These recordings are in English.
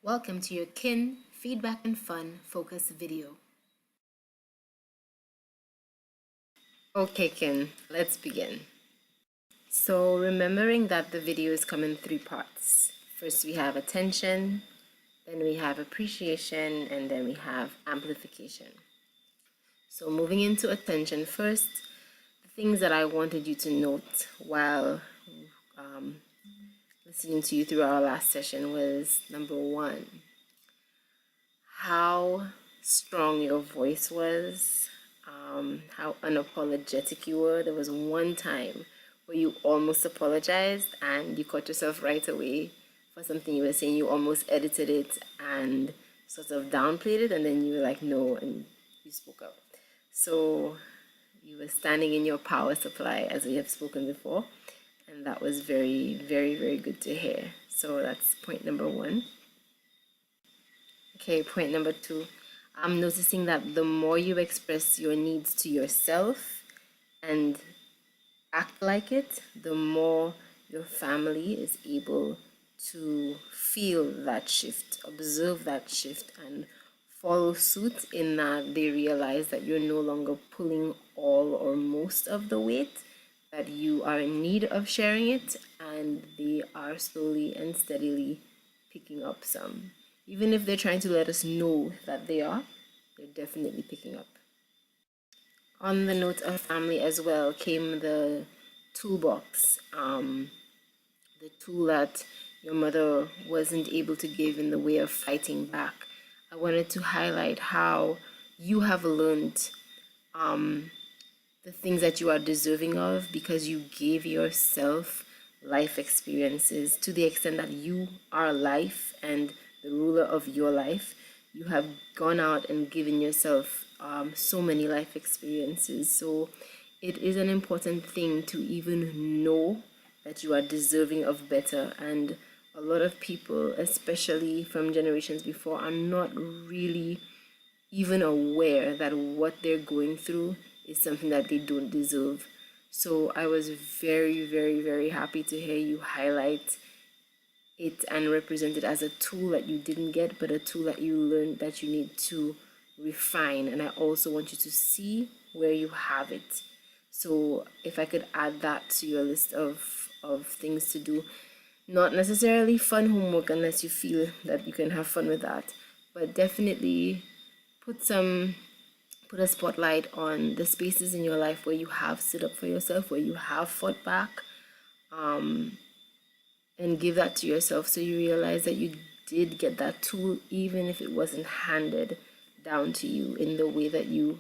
Welcome to your Kin Feedback and Fun Focus video. Okay, Kin, let's begin. So remembering that the video is come in three parts. First we have attention, then we have appreciation, and then we have amplification. So moving into attention first, the things that I wanted you to note while listening to you through our last session was, number one, how strong your voice was, how unapologetic you were. There was one time where you almost apologized and you caught yourself right away for something you were saying. You almost edited it and sort of downplayed it, and then you were like, no, and you spoke up. So you were standing in your power supply, as we have spoken before, and that was very, very, very good to hear. So that's point number one. Okay, point number two. I'm noticing that the more you express your needs to yourself and act like it, the more your family is able to feel that shift, observe that shift, and follow suit in that they realize that you're no longer pulling all or most of the weight, that you are in need of sharing it, and they are slowly and steadily picking up some. Even if they're trying to let us know that they're definitely picking up. On the note of family as well came the toolbox, the tool that your mother wasn't able to give in the way of fighting back. I wanted to highlight how you have learned the things that you are deserving of because you gave yourself life experiences to the extent that you are life and the ruler of your life. You have gone out and given yourself so many life experiences. So it is an important thing to even know that you are deserving of better. And a lot of people, especially from generations before, are not really even aware that what they're going through is something that they don't deserve. So I was very, very, very happy to hear you highlight it and represent it as a tool that you didn't get, but a tool that you learned that you need to refine. And I also want you to see where you have it. So if I could add that to your list of things to do, not necessarily fun homework unless you feel that you can have fun with that, but definitely put a spotlight on the spaces in your life where you have stood up for yourself, where you have fought back, and give that to yourself so you realize that you did get that tool, even if it wasn't handed down to you in the way that you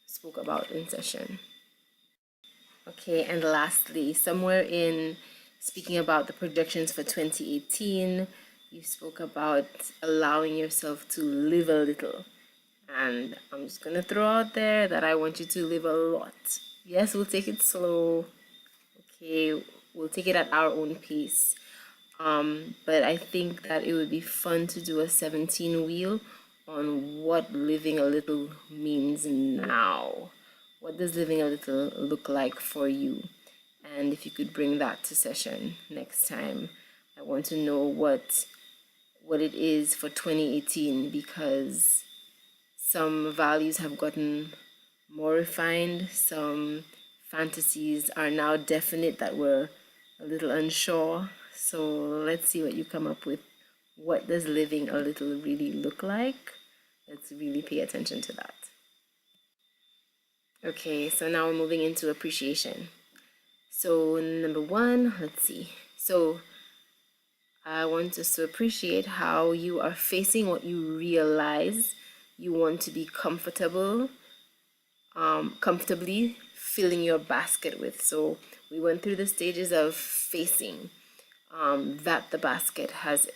spoke about in session. Okay, and lastly, somewhere in speaking about the projections for 2018, you spoke about allowing yourself to live a little. And I'm just going to throw out there that I want you to live a lot. Yes, we'll take it slow. Okay, we'll take it at our own pace. But I think that it would be fun to do a 17 wheel on what living a little means now. What does living a little look like for you? And if you could bring that to session next time, I want to know what it is for 2018, because some values have gotten more refined. Some fantasies are now definite that were a little unsure. So let's see what you come up with. What does living a little really look like? Let's really pay attention to that. Okay, so now we're moving into appreciation. So number one, let's see. So I want us to appreciate how you are facing what you realize you want to be comfortably filling your basket with. So we went through the stages of facing that the basket has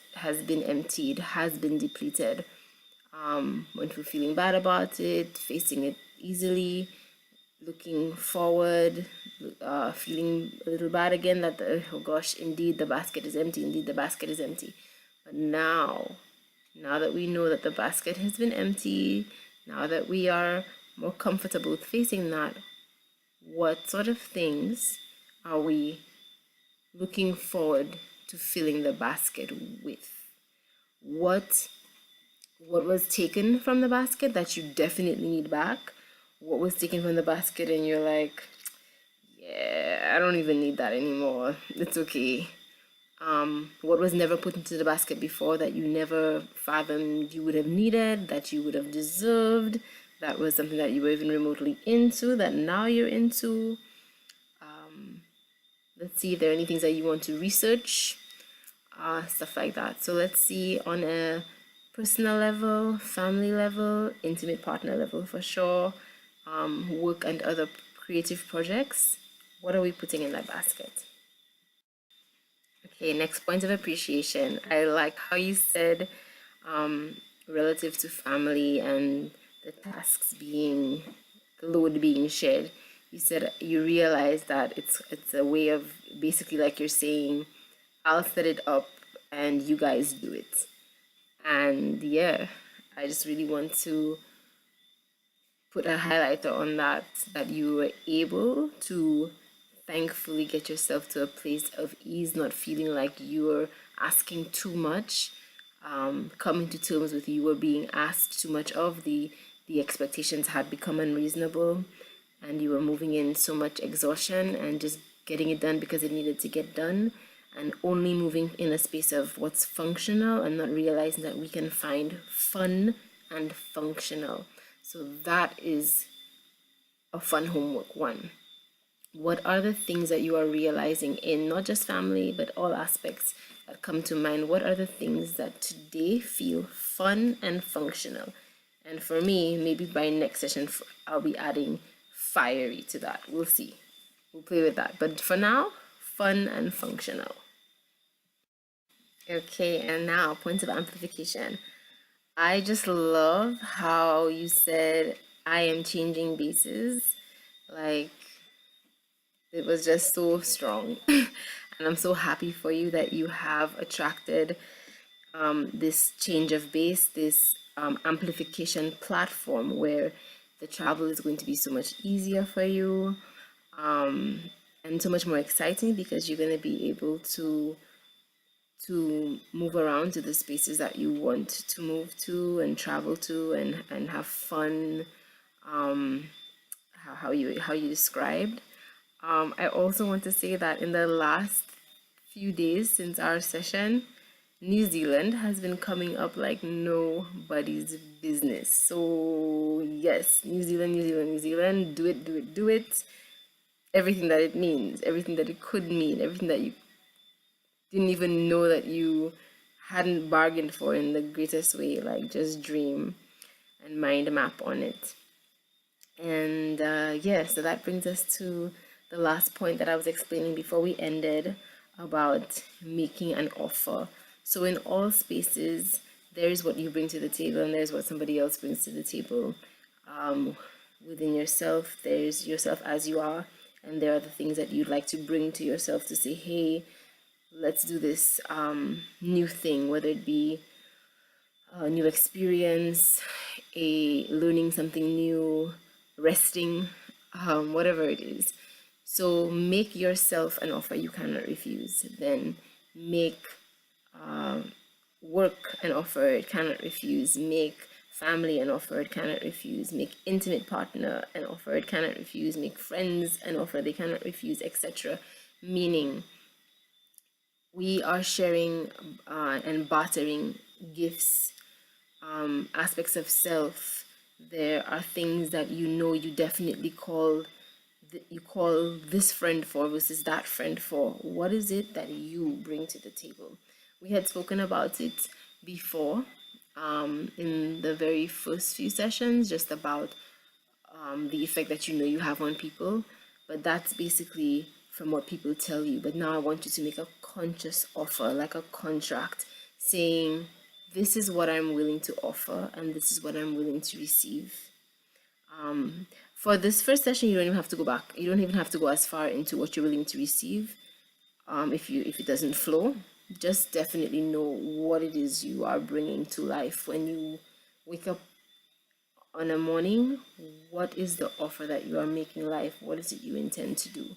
been emptied, has been depleted. When we're feeling bad about it, facing it easily, looking forward, feeling a little bad again that, oh gosh, indeed the basket is empty, indeed the basket is empty. But now that we know that the basket has been empty, now that we are more comfortable with facing that, what sort of things are we looking forward to filling the basket with? what was taken from the basket that you definitely need back, what was taken from the basket and you're like, yeah, I don't even need that anymore, it's okay. What was never put into the basket before that you never fathomed you would have needed, that you would have deserved, that was something that you were even remotely into, that now you're into. Let's see if there are any things that you want to research, stuff like that. So let's see on a personal level, family level, intimate partner level for sure, work and other creative projects. What are we putting in that basket? Okay, next, point of appreciation. I like how you said relative to family and the tasks being, the load being shared. You said you realize that it's a way of basically, like you're saying, I'll set it up and you guys do it. And yeah, I just really want to put a highlighter on that, that you were able to thankfully get yourself to a place of ease, not feeling like you're asking too much, coming to terms with you were being asked too much of, the expectations had become unreasonable, and you were moving in so much exhaustion and just getting it done because it needed to get done, and only moving in a space of what's functional and not realizing that we can find fun and functional. So that is a fun homework one. What are the things that you are realizing in not just family, but all aspects that come to mind? What are the things that today feel fun and functional? And for me, maybe by next session, I'll be adding fiery to that. We'll see. We'll play with that. But for now, fun and functional. Okay, and now points of amplification. I just love how you said, I am changing bases. Like, it was just so strong. And I'm so happy for you that you have attracted this change of base, this amplification platform where the travel is going to be so much easier for you, and so much more exciting because you're going to be able to move around to the spaces that you want to move to and travel to, and have fun, how you described. I also want to say that in the last few days since our session, New Zealand has been coming up like nobody's business. So yes, New Zealand, New Zealand, New Zealand, do it, do it, do it. Everything that it means, everything that it could mean, everything that you didn't even know that you hadn't bargained for in the greatest way. Like, just dream and mind map on it. And yeah, so that brings us to the last point that I was explaining before we ended about making an offer. So in all spaces, there's what you bring to the table and there's what somebody else brings to the table. Within yourself, there's yourself as you are, and there are the things that you'd like to bring to yourself to say, hey, let's do this new thing, whether it be a new experience, a learning something new, resting, whatever it is. So make yourself an offer you cannot refuse. Then make work an offer it cannot refuse. Make family an offer it cannot refuse. Make intimate partner an offer it cannot refuse. Make friends an offer they cannot refuse, etc. Meaning, we are sharing and bartering gifts, aspects of self. There are things that you definitely you call this friend for versus that friend for. What is it that you bring to the table? We had spoken about it before, in the very first few sessions, just about the effect that you have on people. But that's basically from what people tell you. But now I want you to make a conscious offer, like a contract, saying, this is what I'm willing to offer and this is what I'm willing to receive. For this first session, you don't even have to go back. You don't even have to go as far into what you're willing to receive. If it doesn't flow, just definitely know what it is you are bringing to life when you wake up on a morning. What is the offer that you are making life? What is it you intend to do?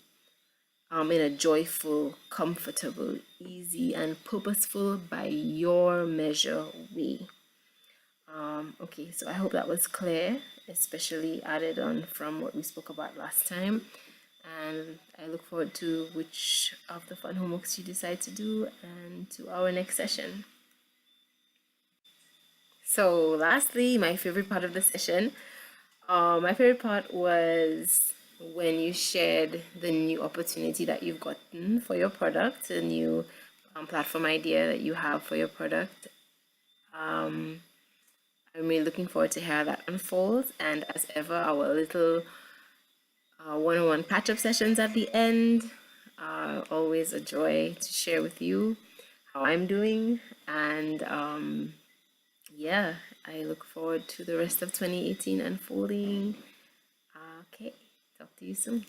in a joyful, comfortable, easy, and purposeful by your measure way. Okay, so I hope that was clear, especially added on from what we spoke about last time. And I look forward to which of the fun homeworks you decide to do and to our next session. So lastly, my favorite part of the session, my favorite part was when you shared the new opportunity that you've gotten for your product, the new platform idea that you have for your product. I'm really looking forward to how that unfolds. And as ever, our little one-on-one catch-up sessions at the end are always a joy to share with you how I'm doing. And yeah, I look forward to the rest of 2018 unfolding. Okay, talk to you soon.